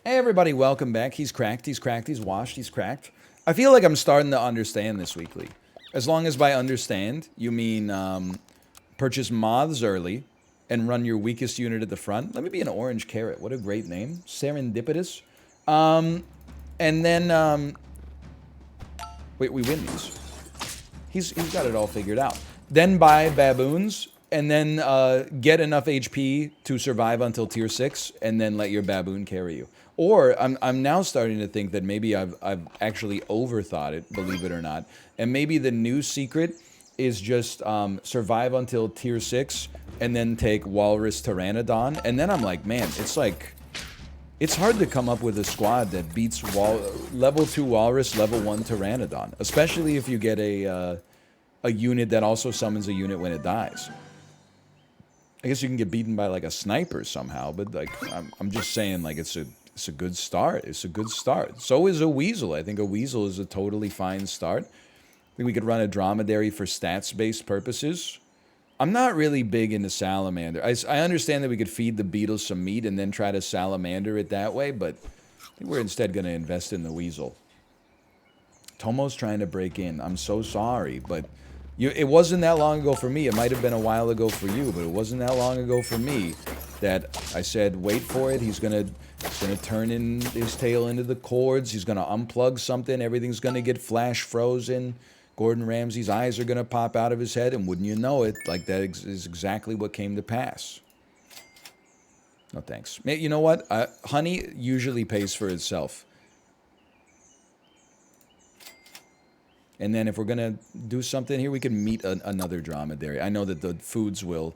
Hey everybody, welcome back. He's cracked, he's cracked, he's washed, he's cracked. I feel like I'm starting to understand this weekly. As long as by understand, you mean purchase moths early and run your weakest unit at the front. Let me be an orange carrot. What a great name. Serendipitous. And then, wait, we win these. He's got it all figured out. Then buy baboons, and then get enough HP to survive until tier 6, and then let your baboon carry you. Or I'm now starting to think that maybe I've actually overthought it, believe it or not. And maybe the new secret is just survive until tier 6, and then take Walrus Pteranodon. And then I'm like, man, it's hard to come up with a squad that beats level 2 Walrus, level 1 Pteranodon. Especially if you get a unit that also summons a unit when it dies. I guess you can get beaten by like a sniper somehow, but like I'm just saying, like it's a good start. It's a good start. So is a weasel. I think a weasel is a totally fine start. I think we could run a dromedary for stats-based purposes. I'm not really big into salamander. I understand that we could feed the beetles some meat and then try to salamander it that way, but I think we're instead going to invest in the weasel. Tomo's trying to break in. I'm so sorry, but it wasn't that long ago for me. It might have been a while ago for you, but it wasn't that long ago for me that I said, wait for it. He's gonna turn in his tail into the cords. He's gonna unplug something. Everything's gonna get flash frozen. Gordon Ramsay's eyes are gonna pop out of his head, and wouldn't you know it, like that is exactly what came to pass. No thanks. You know what? Honey usually pays for itself. And then if we're going to do something here, we can meet another dromedary. I know that the foods will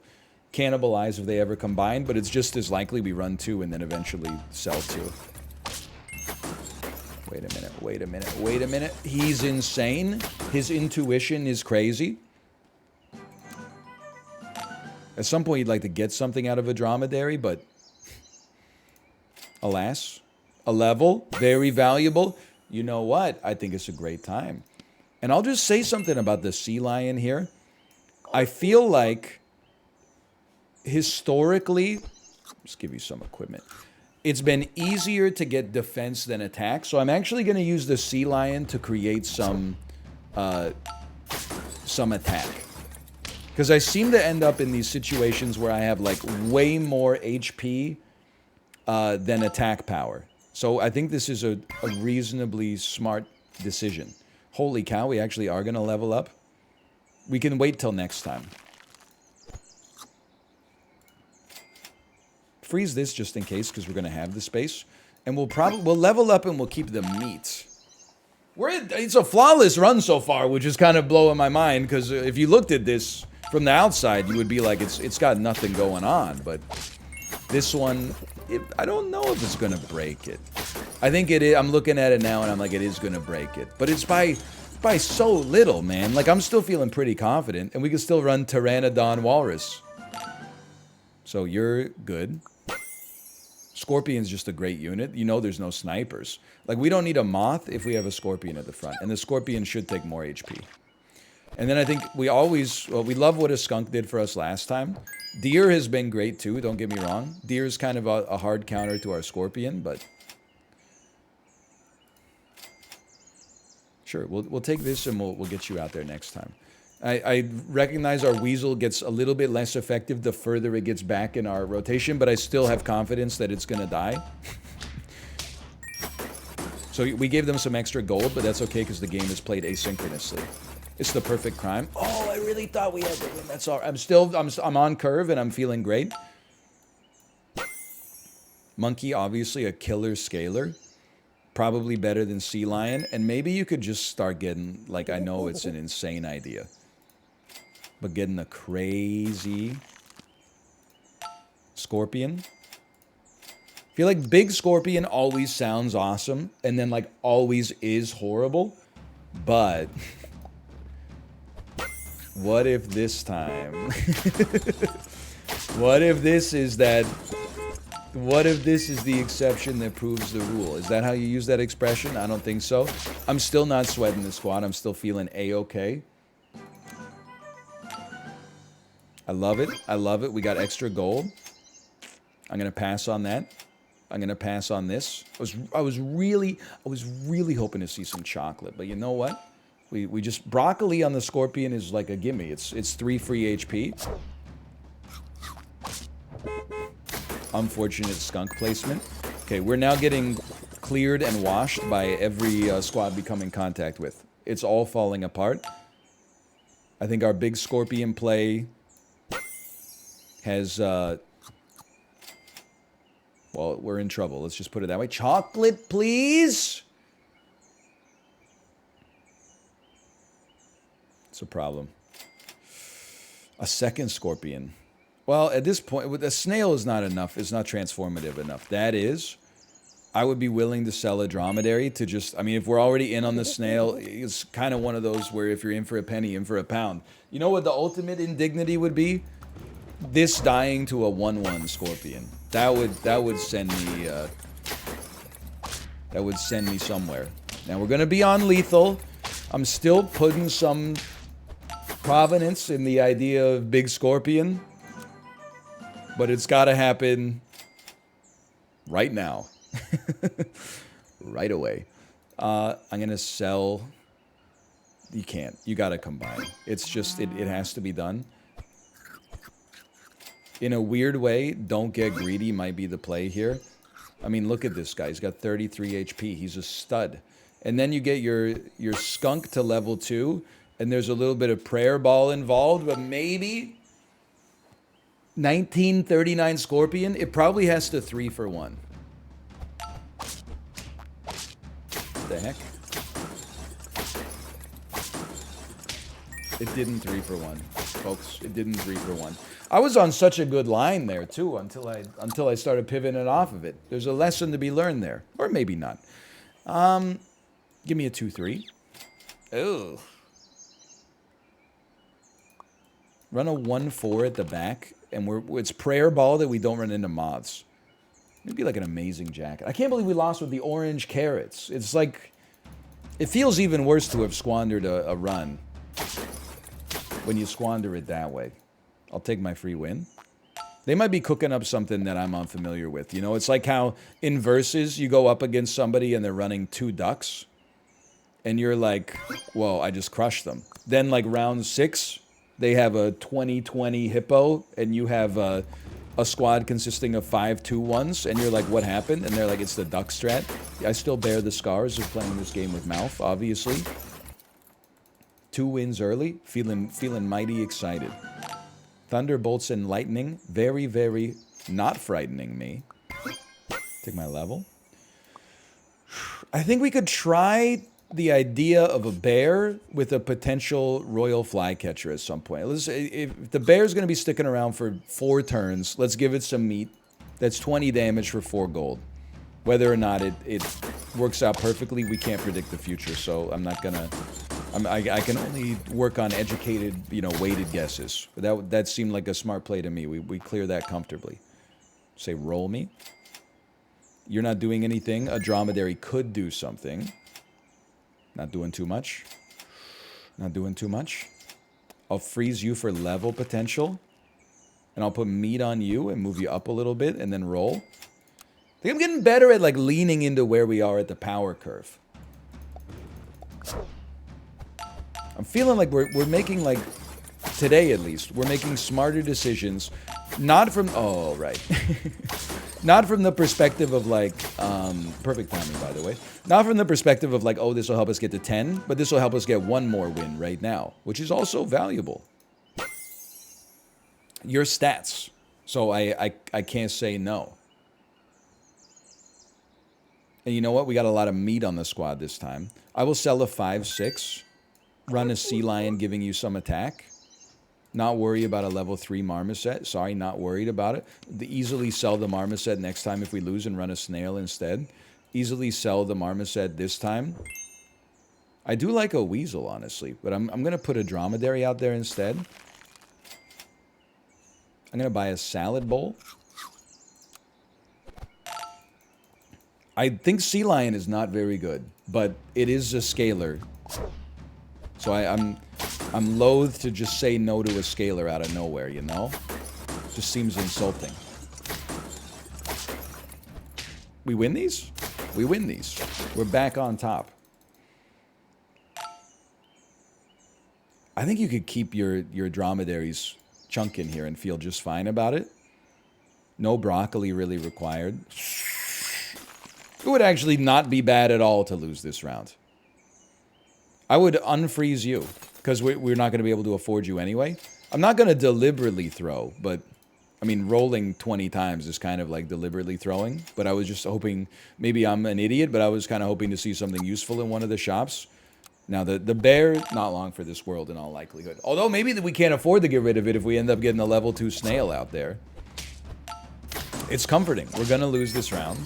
cannibalize if they ever combine, but it's just as likely we run 2 and then eventually sell 2. Wait a minute, wait a minute, wait a minute. He's insane. His intuition is crazy. At some point, you'd like to get something out of a dromedary, but alas, a level, very valuable. You know what? I think it's a great time. And I'll just say something about the sea lion here. I feel like historically, let's give you some equipment. It's been easier to get defense than attack. So I'm actually going to use the sea lion to create some attack. Because I seem to end up in these situations where I have like way more HP than attack power. So I think this is a reasonably smart decision. Holy cow, we actually are going to level up. We can wait till next time. Freeze this just in case, because we're going to have the space. And we'll level up and we'll keep the meat. It's a flawless run so far, which is kind of blowing my mind, because if you looked at this from the outside, you would be like, it's got nothing going on. But this one, I don't know if it's going to break it. I think it is. I'm looking at it now and I'm like, it is going to break it. But it's by so little, man. Like, I'm still feeling pretty confident. And we can still run Pteranodon Walrus. So you're good. Scorpion's just a great unit. You know there's no snipers. Like, we don't need a moth if we have a scorpion at the front. And the scorpion should take more HP. And then I think we love what a skunk did for us last time. Deer has been great too, don't get me wrong. Deer is kind of a hard counter to our scorpion, but sure, we'll take this and we'll get you out there next time. I recognize our weasel gets a little bit less effective the further it gets back in our rotation, but I still have confidence that it's going to die. So we gave them some extra gold, but that's okay because the game is played asynchronously. It's the perfect crime. Oh, I really thought we had to win. That's all right. I'm on curve and I'm feeling great. Monkey, obviously a killer scaler. Probably better than sea lion. And maybe you could just start getting, like, I know it's an insane idea, but getting a crazy scorpion. I feel like big scorpion always sounds awesome and then like always is horrible. But what if this time? What if this is the exception that proves the rule? Is that how you use that expression? I don't think so. I'm still not sweating the squad. I'm still feeling A-okay. I love it. I love it. We got extra gold. I'm going to pass on that. I'm gonna pass on this. I was really hoping to see some chocolate, but you know what? We just broccoli on the scorpion is like a gimme. It's 3 free HP. Unfortunate skunk placement. Okay, we're now getting cleared and washed by every squad we come in contact with. It's all falling apart. I think our big scorpion play has, well, we're in trouble. Let's just put it that way. Chocolate, please? It's a problem. A second scorpion. Well, at this point, a snail is not enough. It's not transformative enough. That is, I would be willing to sell a dromedary to just, I mean, if we're already in on the snail, it's kind of one of those where if you're in for a penny, in for a pound. You know what the ultimate indignity would be? This dying to a 1/1 scorpion. That would send me somewhere. Now we're gonna be on lethal. I'm still putting some provenance in the idea of big scorpion, but it's got to happen right now. Right away. I'm gonna sell. You can't. You gotta combine. It's just, it has to be done. In a weird way, don't get greedy might be the play here. I mean, look at this guy. He's got 33 HP. He's a stud. And then you get your skunk to level 2, and there's a little bit of prayer ball involved, but maybe 1939 scorpion. It probably has to 3 for 1. What the heck? It didn't 3 for 1, folks. It didn't 3 for 1. I was on such a good line there too until I started pivoting off of it. There's a lesson to be learned there, or maybe not. Give me a 2/3. Ooh. Run a 1/4 at the back, and it's prayer ball that we don't run into moths. It'd be like an amazing jacket. I can't believe we lost with the orange carrots. It's like, it feels even worse to have squandered a run when you squander it that way. I'll take my free win. They might be cooking up something that I'm unfamiliar with. You know, it's like how in versus you go up against somebody and they're running 2 ducks. And you're like, whoa, I just crushed them. Then like round 6, they have a 20-20 hippo and you have a squad consisting of 5 2-1s. And you're like, what happened? And they're like, it's the duck strat. I still bear the scars of playing this game with mouth, obviously. 2 wins early. Feeling mighty excited. Thunderbolts and lightning, very, very not frightening me. Take my level. I think we could try the idea of a bear with a potential royal flycatcher at some point. If the bear's going to be sticking around for 4 turns, let's give it some meat. That's 20 damage for 4 gold. Whether or not it works out perfectly, we can't predict the future, so I'm not going to... I can only work on educated, you know, weighted guesses. That seemed like a smart play to me. We clear that comfortably. Say, roll me. You're not doing anything. A dromedary could do something. Not doing too much. Not doing too much. I'll freeze you for level potential. And I'll put meat on you and move you up a little bit and then roll. I think I'm getting better at, like, leaning into where we are at the power curve. I'm feeling like we're making, like, today at least, we're making smarter decisions. Not from, oh, right. Not from the perspective of, like, perfect timing, by the way. Not from the perspective of, like, oh, this will help us get to 10, but this will help us get 1 more win right now, which is also valuable. Your stats. So I can't say no. And you know what? We got a lot of meat on the squad this time. I will sell a 5/6. Run a sea lion giving you some attack. Not worry about a level 3 marmoset. Sorry, not worried about it. Easily sell the marmoset next time if we lose and run a snail instead. Easily sell the marmoset this time. I do like a weasel, honestly. But I'm going to put a dromedary out there instead. I'm going to buy a salad bowl. I think sea lion is not very good. But it is a scalar. So I'm loath to just say no to a scalar out of nowhere, you know? Just seems insulting. We win these? We win these. We're back on top. I think you could keep your dromedaries chunking here and feel just fine about it. No broccoli really required. It would actually not be bad at all to lose this round. I would unfreeze you, because we're not going to be able to afford you anyway. I'm not going to deliberately throw, but... I mean, rolling 20 times is kind of like deliberately throwing, but I was just hoping, maybe I'm an idiot, but I was kind of hoping to see something useful in one of the shops. Now, the bear, not long for this world in all likelihood. Although maybe we can't afford to get rid of it if we end up getting a level 2 snail out there. It's comforting. We're going to lose this round.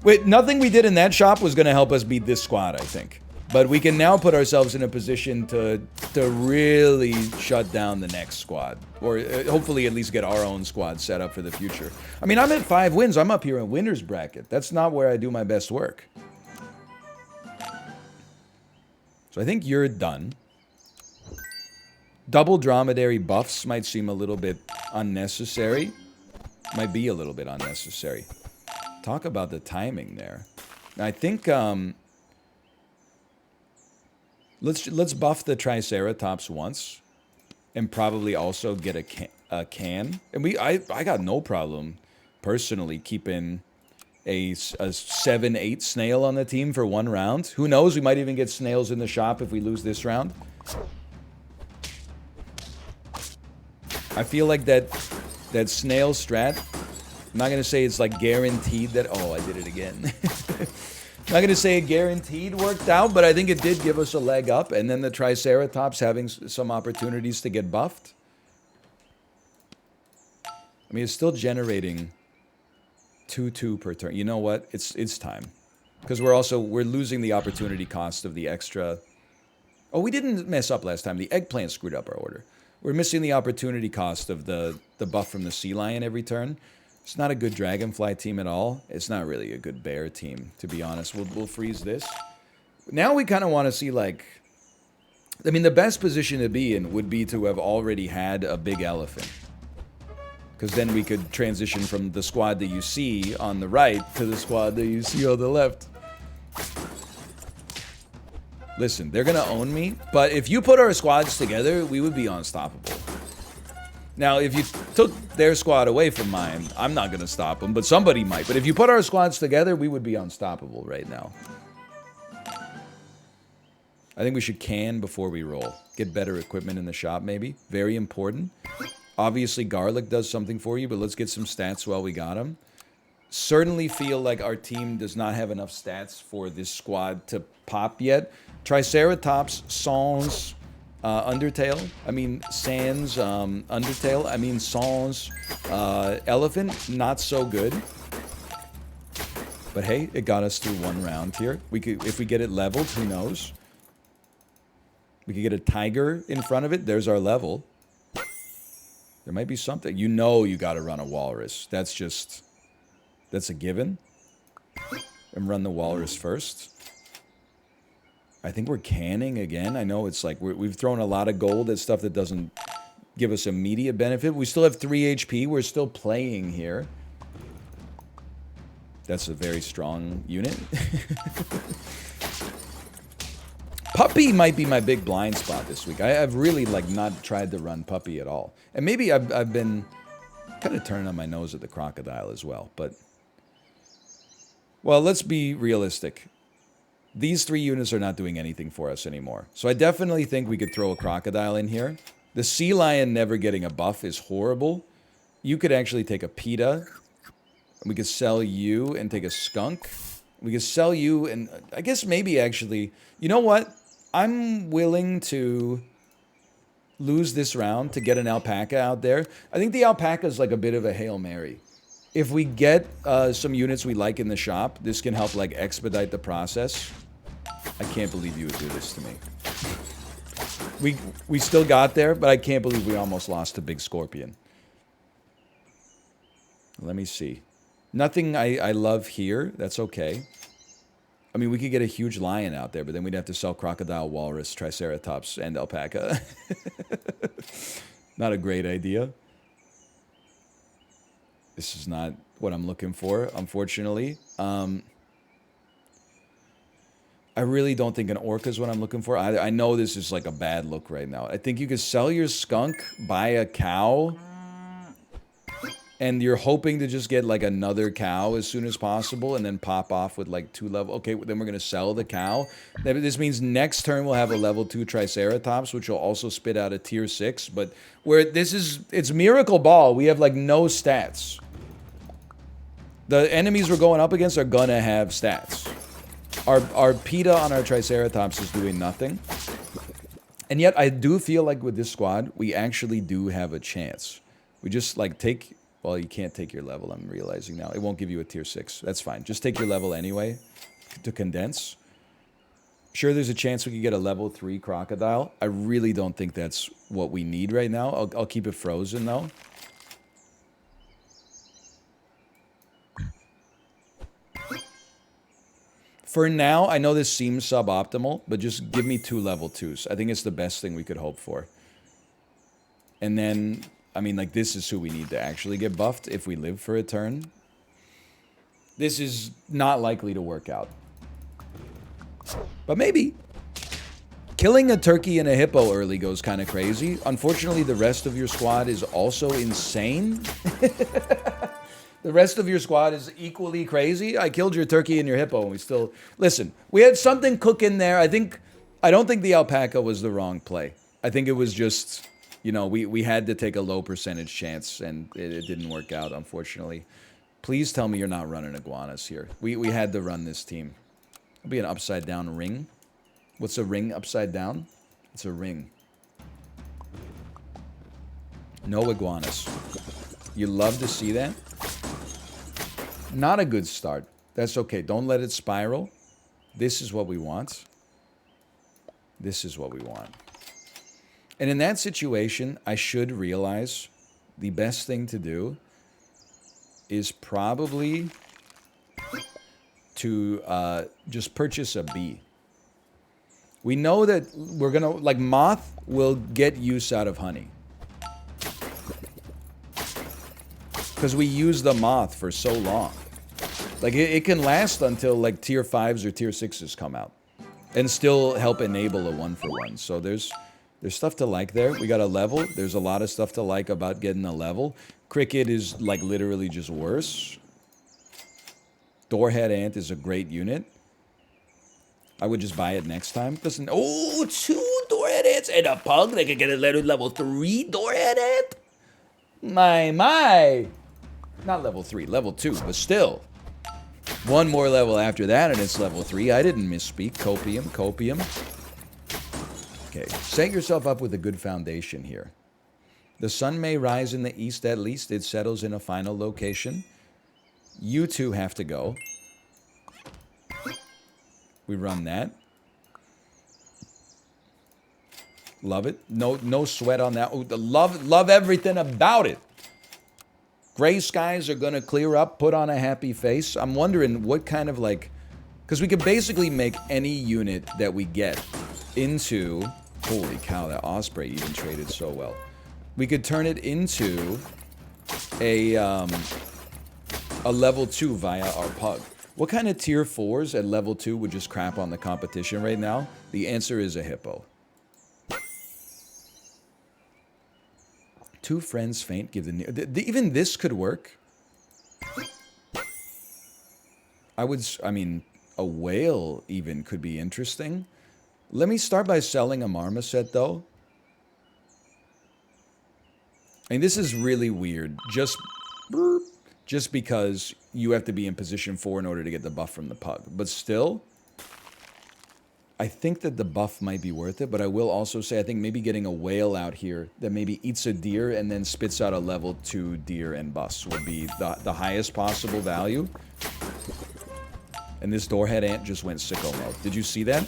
Wait, nothing we did in that shop was going to help us beat this squad, I think. But we can now put ourselves in a position to really shut down the next squad. Or hopefully at least get our own squad set up for the future. I mean, I'm at 5 wins. I'm up here in winner's bracket. That's not where I do my best work. So I think you're done. Double dromedary buffs might seem a little bit unnecessary. Might be a little bit unnecessary. Talk about the timing there. I think... Let's buff the Triceratops once, and probably also get a can. And I got no problem, personally, keeping a 7-8 snail on the team for 1 round. Who knows? We might even get snails in the shop if we lose this round. I feel like that snail strat. I'm not gonna say it's like guaranteed that. Oh, I did it again. I'm not going to say it guaranteed worked out, but I think it did give us a leg up. And then the Triceratops having some opportunities to get buffed. I mean, it's still generating 2/2 per turn. You know what? It's time. Because we're losing the opportunity cost of the extra... Oh, we didn't mess up last time. The eggplant screwed up our order. We're missing the opportunity cost of the buff from the sea lion every turn. It's not a good dragonfly team at all. It's not really a good bear team, to be honest. We'll freeze this. Now we kind of want to see, like... I mean, the best position to be in would be to have already had a big elephant. Because then we could transition from the squad that you see on the right to the squad that you see on the left. Listen, they're going to own me. But if you put our squads together, we would be unstoppable. Now, if you took their squad away from mine, I'm not going to stop them, but somebody might. But if you put our squads together, we would be unstoppable right now. I think we should can before we roll. Get better equipment in the shop, maybe. Very important. Obviously, garlic does something for you, but let's get some stats while we got them. Certainly feel like our team does not have enough stats for this squad to pop yet. Triceratops, Sans... Undertale, I mean Sans, Undertale, I mean Sans, Elephant, not so good. But hey, it got us through 1 round here. We could, if we get it leveled, who knows? We could get a tiger in front of it, there's our level. There might be something. You know you gotta run a walrus. That's a given. And run the walrus first. I think we're canning again. I know it's like we've thrown a lot of gold at stuff that doesn't give us immediate benefit. We still have 3 HP. We're still playing here. That's a very strong unit. Puppy might be my big blind spot this week. I've really like not tried to run Puppy at all. And maybe I've been kind of turning on my nose at the crocodile as well. But, well, let's be realistic. These 3 units are not doing anything for us anymore. So I definitely think we could throw a crocodile in here. The sea lion never getting a buff is horrible. You could actually take a PETA. We could sell you and take a skunk. We could sell you and I guess maybe actually... You know what? I'm willing to lose this round to get an alpaca out there. I think the alpaca is like a bit of a Hail Mary. If we get some units we like in the shop, this can help like expedite the process. I can't believe you would do this to me. We still got there, but I can't believe we almost lost to Big Scorpion. Let me see. Nothing I love here. That's okay. I mean, we could get a huge lion out there, but then we'd have to sell crocodile, walrus, triceratops, and alpaca. Not a great idea. This is not what I'm looking for, unfortunately. I really don't think an orc is what I'm looking for. I know this is like a bad look right now. I think you could sell your skunk, buy a cow, and you're hoping to just get like another cow as soon as possible and then pop off with like 2 level. Okay, then we're going to sell the cow. This means next turn we'll have a level 2 Triceratops, which will also spit out a tier 6. But where this is, it's Miracle Ball. We have like no stats. The enemies we're going up against are going to have stats. Our PETA on our Triceratops is doing nothing. And yet I do feel like with this squad, we actually do have a chance. We just like take... Well, you can't take your level, I'm realizing now. It won't give you a tier 6. That's fine. Just take your level anyway to condense. Sure, there's a chance we could get a level 3 crocodile. I really don't think that's what we need right now. I'll keep it frozen, though. For now, I know this seems suboptimal, but just give me 2 level 2s. I think it's the best thing we could hope for. And then... I mean, like, this is who we need to actually get buffed if we live for a turn. This is not likely to work out. But maybe. Killing a turkey and a hippo early goes kind of crazy. Unfortunately, the rest of your squad is also insane. The rest of your squad is equally crazy. I killed your turkey and your hippo, and we still... Listen, we had something cooking there. I don't think the alpaca was the wrong play. I think it was just... You know, we had to take a low percentage chance, and it didn't work out, unfortunately. Please tell me you're not running iguanas here. We had to run this team. It'll be an upside-down ring. What's a ring upside down? It's a ring. No iguanas. You love to see that? Not a good start. That's okay. Don't let it spiral. This is what we want. This is what we want. And in that situation, I should realize the best thing to do is probably to just purchase a bee. We know that we're going to... Like, moth will get use out of honey. Because we use the moth for so long. Like, it can last until, like, tier 5s or tier 6s come out. And still help enable a 1-for-1. So there's stuff to like there. We got a level. There's a lot of stuff to like about getting a level. Cricket is, like, literally just worse. Doorhead Ant is a great unit. I would just buy it next time. Listen, oh, 2 Doorhead Ants and a pug. They could get a level 3 Doorhead Ant. My. Not level 3, level 2, but still. 1 more level after that, and it's level 3. I didn't misspeak. Copium. Okay, set yourself up with a good foundation here. The sun may rise in the east, at least. It settles in a final location. You two have to go. We run that. Love it. No sweat on that. Ooh, love everything about it. Gray skies are going to clear up, put on a happy face. I'm wondering what kind of, like... Because we could basically make any unit that we get into... Holy cow, that Osprey even traded so well. We could turn it into a level 2 via our pug. What kind of tier 4s at level 2 would just crap on the competition right now? The answer is a hippo. 2 friends faint, give the... Even this could work. I mean, a whale even could be interesting. Let me start by selling a marmoset, though. I mean, this is really weird. Just because you have to be in position 4 in order to get the buff from the pug. But still, I think that the buff might be worth it. But I will also say I think maybe getting a whale out here that maybe eats a deer and then spits out a level 2 deer and bus would be the highest possible value. And this Doorhead Ant just went sicko mode. Did you see that?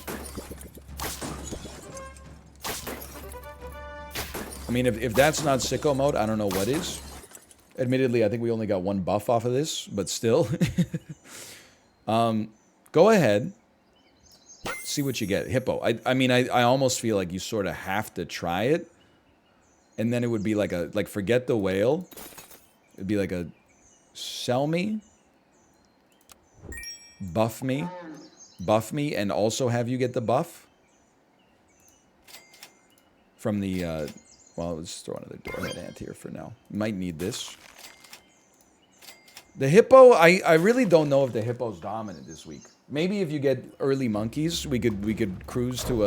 I mean, if that's not sicko mode, I don't know what is. Admittedly, I think we only got 1 buff off of this, but still. Go ahead. See what you get. Hippo. I mean, I almost feel like you sort of have to try it. And then it would be like forget the whale. It'd be like a Sell me. Buff me. Buff me and also have you get the buff. From the, well, let's throw another doorhead ant here for now. Might need this. The hippo, I really don't know if the hippo's dominant this week. Maybe if you get early monkeys, we could cruise to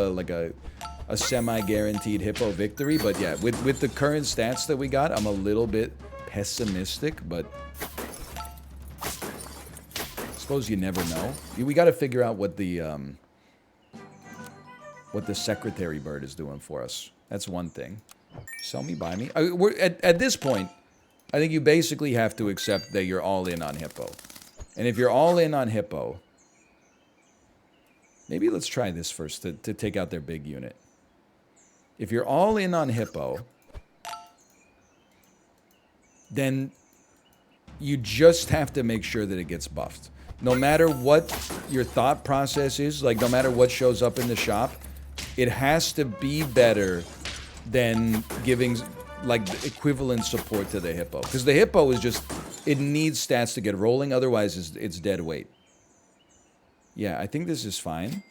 a semi-guaranteed hippo victory. But yeah, with the current stats that we got, I'm a little bit pessimistic, but I suppose you never know. We got to figure out what the secretary bird is doing for us. That's one thing. Sell me, buy me. We're at this point, I think you basically have to accept that you're all in on hippo. And if you're all in on hippo, maybe let's try this first to take out their big unit. If you're all in on hippo, then you just have to make sure that it gets buffed. No matter what your thought process is, like no matter what shows up in the shop, it has to be better than giving like equivalent support to the hippo. Because the hippo is just, it needs stats to get rolling, otherwise it's dead weight. Yeah, I think this is fine.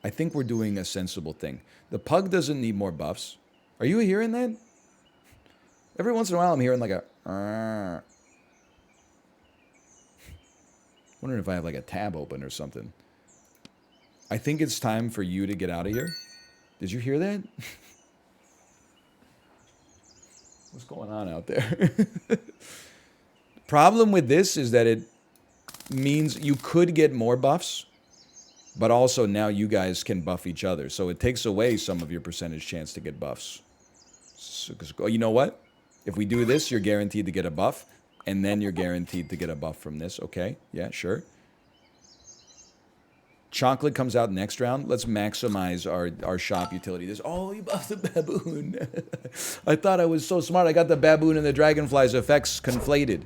I think we're doing a sensible thing. The pug doesn't need more buffs. Are you hearing that? Every once in a while I'm hearing like a... Wondering if I have like a tab open or something. I think it's time for you to get out of here. Did you hear that? What's going on out there? Problem with this is that it means you could get more buffs, but also now you guys can buff each other. So it takes away some of your percentage chance to get buffs. So, you know what? If we do this, you're guaranteed to get a buff, and then you're guaranteed to get a buff from this. Okay, yeah, sure. Chocolate comes out next round. Let's maximize our shop utility. This, oh, you buffed the baboon. I thought I was so smart. I got the baboon and the dragonfly's effects conflated.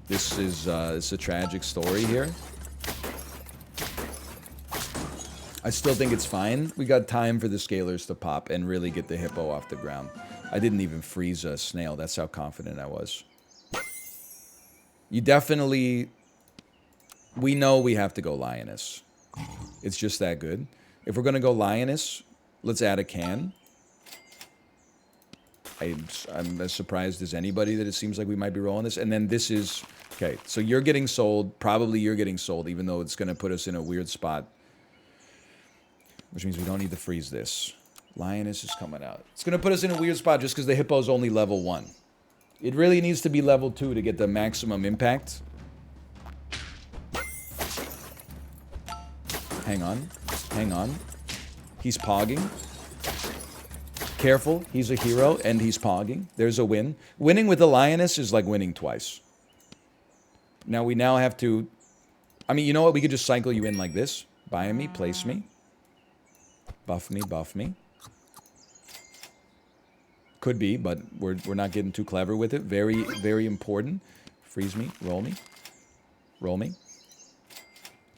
This is it's a tragic story here. I still think it's fine. We got time for the scalers to pop and really get the hippo off the ground. I didn't even freeze a snail. That's how confident I was. You definitely... We know we have to go lioness. It's just that good. If we're going to go lioness, let's add a can. I'm as surprised as anybody that it seems like we might be rolling this. And then this is... Okay, so you're getting sold. Probably you're getting sold, even though it's going to put us in a weird spot. Which means we don't need to freeze this. Lioness is coming out. It's going to put us in a weird spot just because the hippo's only level 1. It really needs to be level 2 to get the maximum impact. Hang on. Hang on. He's pogging. Careful. He's a hero, and he's pogging. There's a win. Winning with the lioness is like winning twice. Now, we now have to... I mean, you know what? We could just cycle you in like this. Buy me, place me. Buff me, buff me. Could be, but we're not getting too clever with it. Very, very important. Freeze me, roll me. Roll me.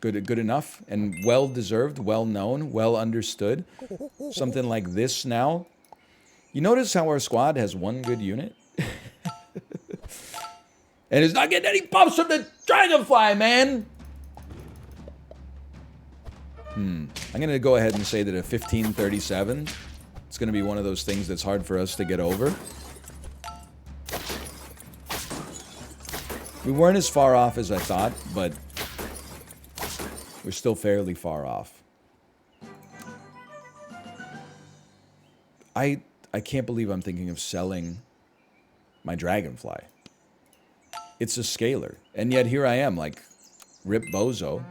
Good enough, and well-deserved, well-known, well-understood. Something like this now. You notice how our squad has one good unit? And it's not getting any buffs from the dragonfly, man! I'm going to go ahead and say that a 1537, it's going to be one of those things that's hard for us to get over. We weren't as far off as I thought, but... we're still fairly far off. I can't believe I'm thinking of selling my dragonfly. It's a scaler. And yet here I am, like, rip bozo.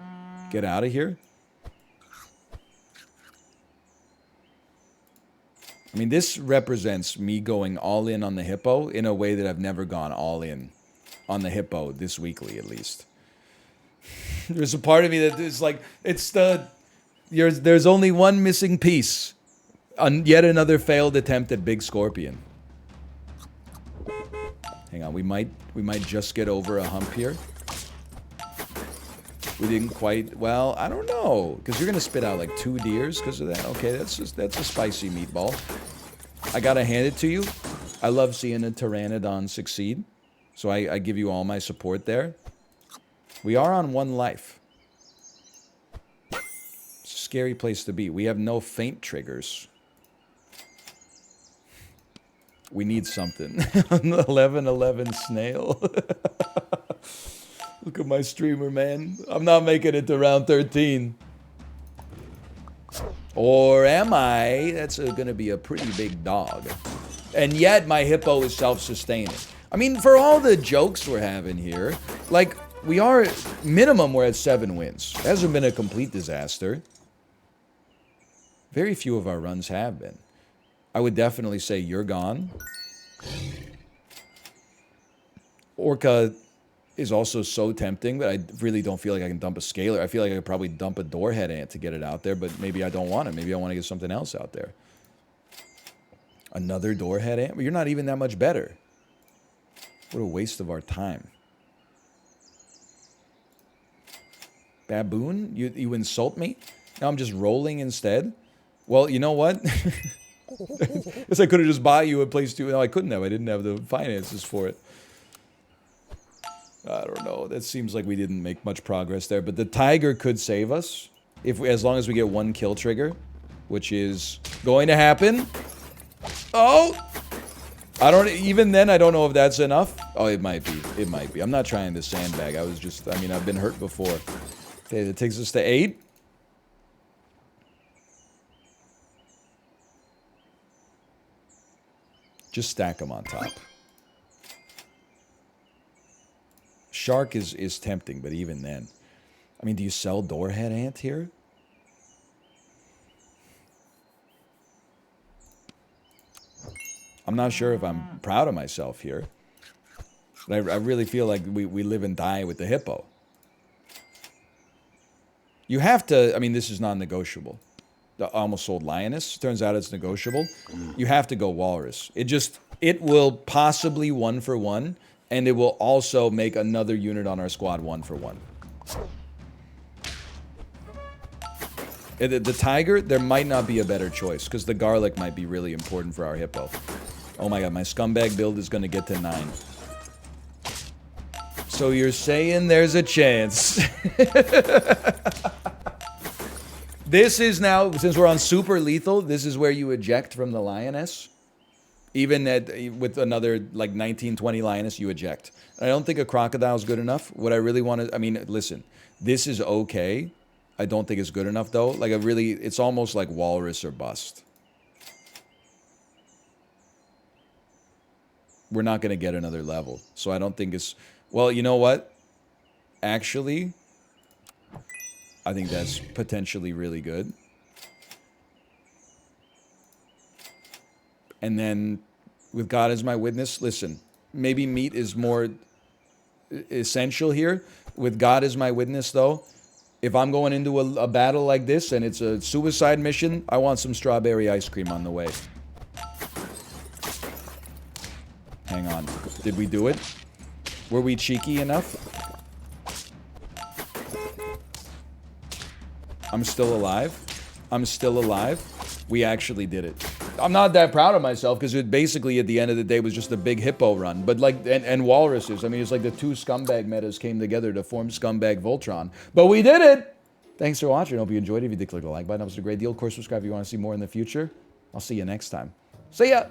Get out of here. I mean, this represents me going all in on the hippo in a way that I've never gone all in on the hippo this weekly, at least. There's a part of me that is like, it's the... There's only one missing piece. Yet another failed attempt at Big Scorpion. Hang on, we might just get over a hump here. We didn't quite... Well, I don't know. Because you're going to spit out like 2 deers because of that. Okay, that's a spicy meatball. I got to hand it to you. I love seeing a Pteranodon succeed. So I give you all my support there. We are on 1 life. It's a scary place to be. We have no feint triggers. We need something. 11-11 snail. Look at my streamer, man. I'm not making it to round 13. Or am I? That's going to be a pretty big dog. And yet my hippo is self-sustaining. I mean, for all the jokes we're having here, like, we are, minimum, we're at 7 wins. It hasn't been a complete disaster. Very few of our runs have been. I would definitely say you're gone. Orca is also so tempting, but I really don't feel like I can dump a scaler. I feel like I could probably dump a doorhead ant to get it out there, but maybe I don't want it. Maybe I want to get something else out there. Another doorhead ant? But you're not even that much better. What a waste of our time. Baboon? You insult me? Now I'm just rolling instead? Well, you know what? I guess I could have just bought you a place to... No, I couldn't have. I didn't have the finances for it. I don't know. That seems like we didn't make much progress there. But the tiger could save us. As long as we get 1 kill trigger. Which is going to happen. Oh! Even then, I don't know if that's enough. Oh, it might be. It might be. I'm not trying to sandbag. I've been hurt before. Okay, that takes us to 8. Just stack them on top. Shark is tempting, but even then. I mean, do you sell doorhead ant here? I'm not sure if I'm proud of myself here. But I really feel like we live and die with the hippo. You have to... I mean, this is non-negotiable. I almost sold lioness. Turns out it's negotiable. You have to go walrus. It will possibly 1-for-1, and it will also make another unit on our squad 1-for-1. The tiger, there might not be a better choice, because the garlic might be really important for our hippo. Oh my god, my scumbag build is going to get to 9. So you're saying there's a chance. This is now, since we're on super lethal, this is where you eject from the lioness. Even with another, like, 19-20 lioness, you eject. I don't think a crocodile is good enough. What I really want to... I mean, listen. This is okay. I don't think it's good enough, though. Like, it's almost like walrus or bust. We're not going to get another level. So I don't think it's... Well, you know what? Actually, I think that's potentially really good. And then, with God as my witness, listen, maybe meat is more essential here. With God as my witness, though, if I'm going into a battle like this and it's a suicide mission, I want some strawberry ice cream on the way. Hang on. Did we do it? Were we cheeky enough? I'm still alive. I'm still alive. We actually did it. I'm not that proud of myself because it basically at the end of the day was just a big hippo run. But like, and walruses. I mean, it's like the 2 scumbag metas came together to form Scumbag Voltron. But we did it! Thanks for watching. I hope you enjoyed it. If you did, click the like button. That was a great deal. Of course, subscribe if you want to see more in the future. I'll see you next time. See ya!